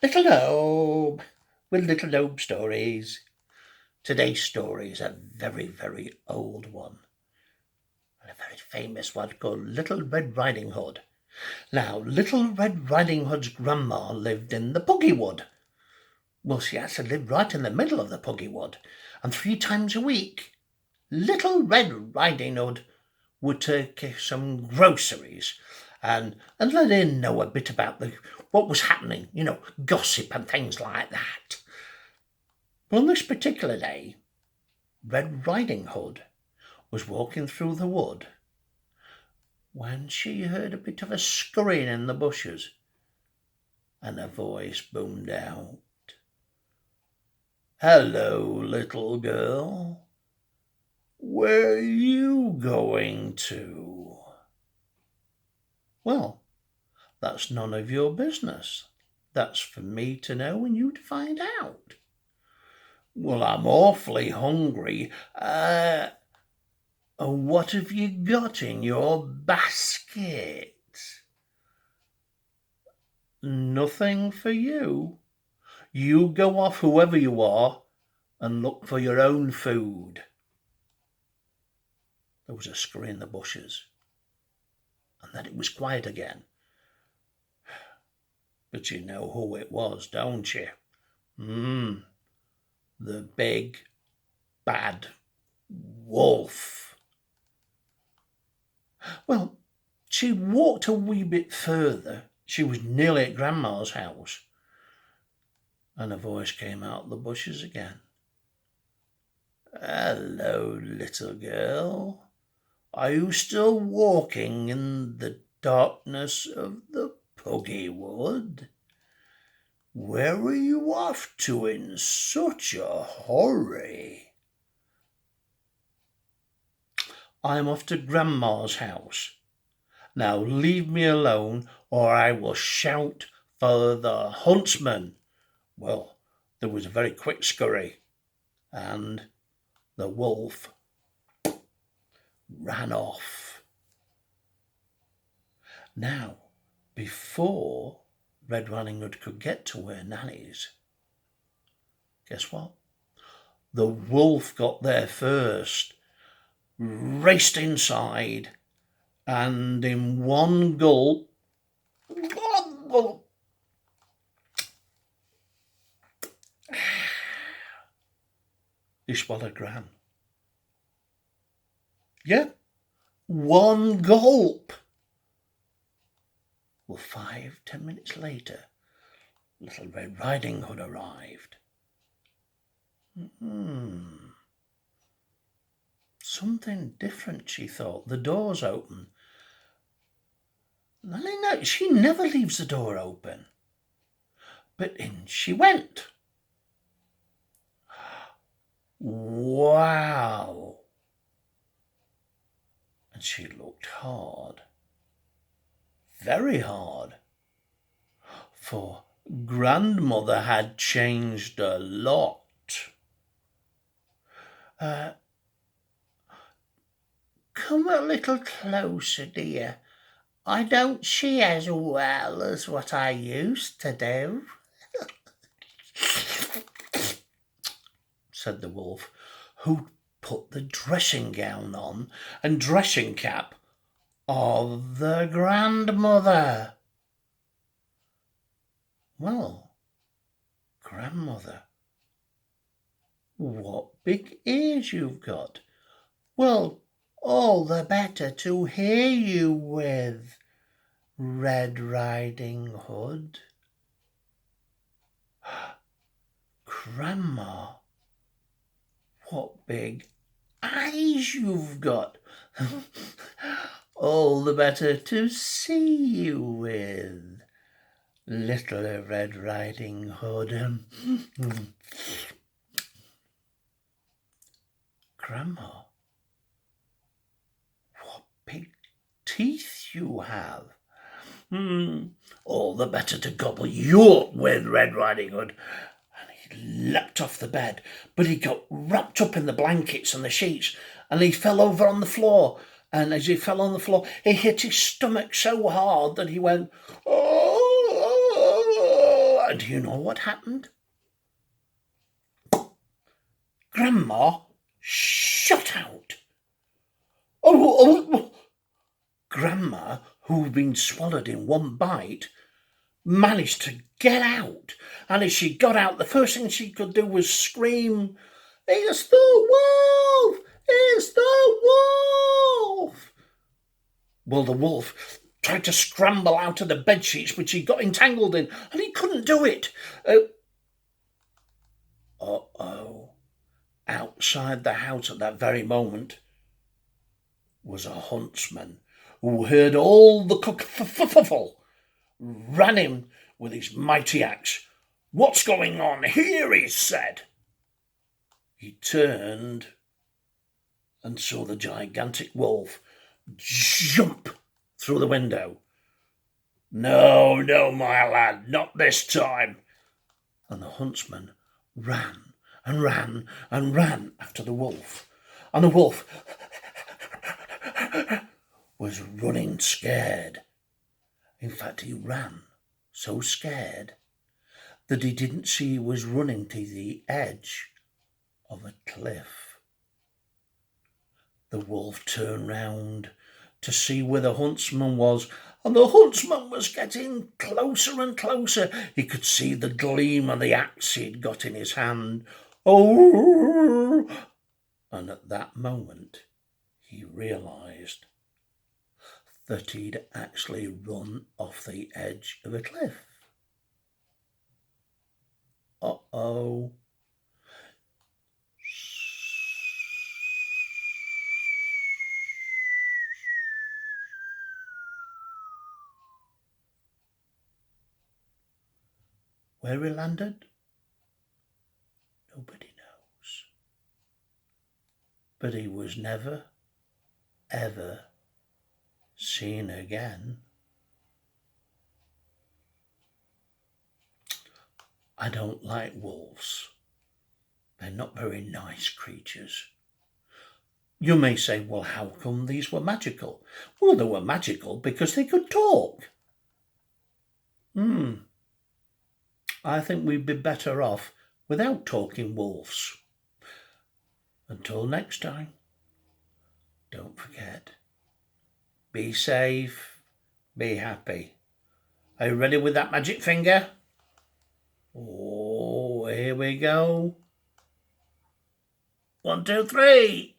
Little Gnome with Little Gnome stories. Today's story is a very, very old one, and a very famous one called Little Red Riding Hood. Now, Little Red Riding Hood's grandma lived in the Puggy Wood. Well, she actually lived right in the middle of the Puggy Wood, and 3 times a week, Little Red Riding Hood would take some groceries and let in know a bit about what was happening, gossip and things like that. Well, on this particular day, Red Riding Hood was walking through the wood when she heard a bit of a scurrying in the bushes, and a voice boomed out, "Hello, little girl. Where are you going to?" Well, that's none of your business. That's for me to know and you to find out. Well, I'm awfully hungry. What have you got in your basket? Nothing for you. You go off, whoever you are, and look for your own food. There was a scurry in the bushes, and then it was quiet again. But you know who it was, don't you? The big, bad wolf. Well, she walked a wee bit further. She was nearly at Grandma's house, and a voice came out of the bushes again. "Hello, little girl. Are you still walking in the darkness of the Puggy Wood? Where are you off to in such a hurry?" "I'm off to Grandma's house. Now leave me alone, or I will shout for the huntsman." Well, there was a very quick scurry, and the wolf ran off. Now, before Red Riding Hood could get to her nanny's, guess what? The wolf got there first, raced inside, and in one gulp, he swallowed Gran. Yeah, one gulp. Well, 5-10 minutes later, Little Red Riding Hood arrived. Something different, she thought. The door's open. No, she never leaves the door open. But in she went. Wow. And she looked hard. Very hard. For Grandmother had changed a lot. Come a little closer, dear. I don't see as well as what I used to do, said the wolf, who put the dressing gown on and dressing cap of the grandmother. Well, Grandmother, what big ears you've got. Well, all the better to hear you with, Red Riding Hood. Grandma, what big eyes you've got. All the better to see you with, Little Red Riding Hood. Grandma, what big teeth you have. All the better to gobble you up with, Red Riding Hood. And he leapt off the bed, but he got wrapped up in the blankets and the sheets, and he fell over on the floor. And as he fell on the floor, he hit his stomach so hard that he went, "Oh!" Do you know what happened? Grandma shot out. Oh! Grandma, who'd been swallowed in one bite, managed to get out. And as she got out, the first thing she could do was scream, "It's the wolf! It's the wolf!" Well, the wolf tried to scramble out of the bedsheets which he got entangled in, and he couldn't do it. Uh-oh. Outside the house at that very moment was a huntsman who heard all the kerfuffle, ran in with his mighty axe. "What's going on here?" he said. He turned and saw the gigantic wolf jump through the window. "No, my lad, not this time." And the huntsman ran and ran and ran after the wolf. And the wolf was running scared. In fact, he ran so scared that he didn't see he was running to the edge of a cliff. The wolf turned round to see where the huntsman was, and the huntsman was getting closer and closer. He could see the gleam of the axe he'd got in his hand. Oh! And at that moment, he realised that he'd actually run off the edge of a cliff. Uh-oh. Where he landed? Nobody knows. But he was never, ever seen again. I don't like wolves. They're not very nice creatures. You may say, well, how come these were magical? Well, they were magical because they could talk. I think we'd be better off without talking wolves. Until next time, don't forget, be safe, be happy. Are you ready with that magic finger? Oh, here we go. 1, 2, 3.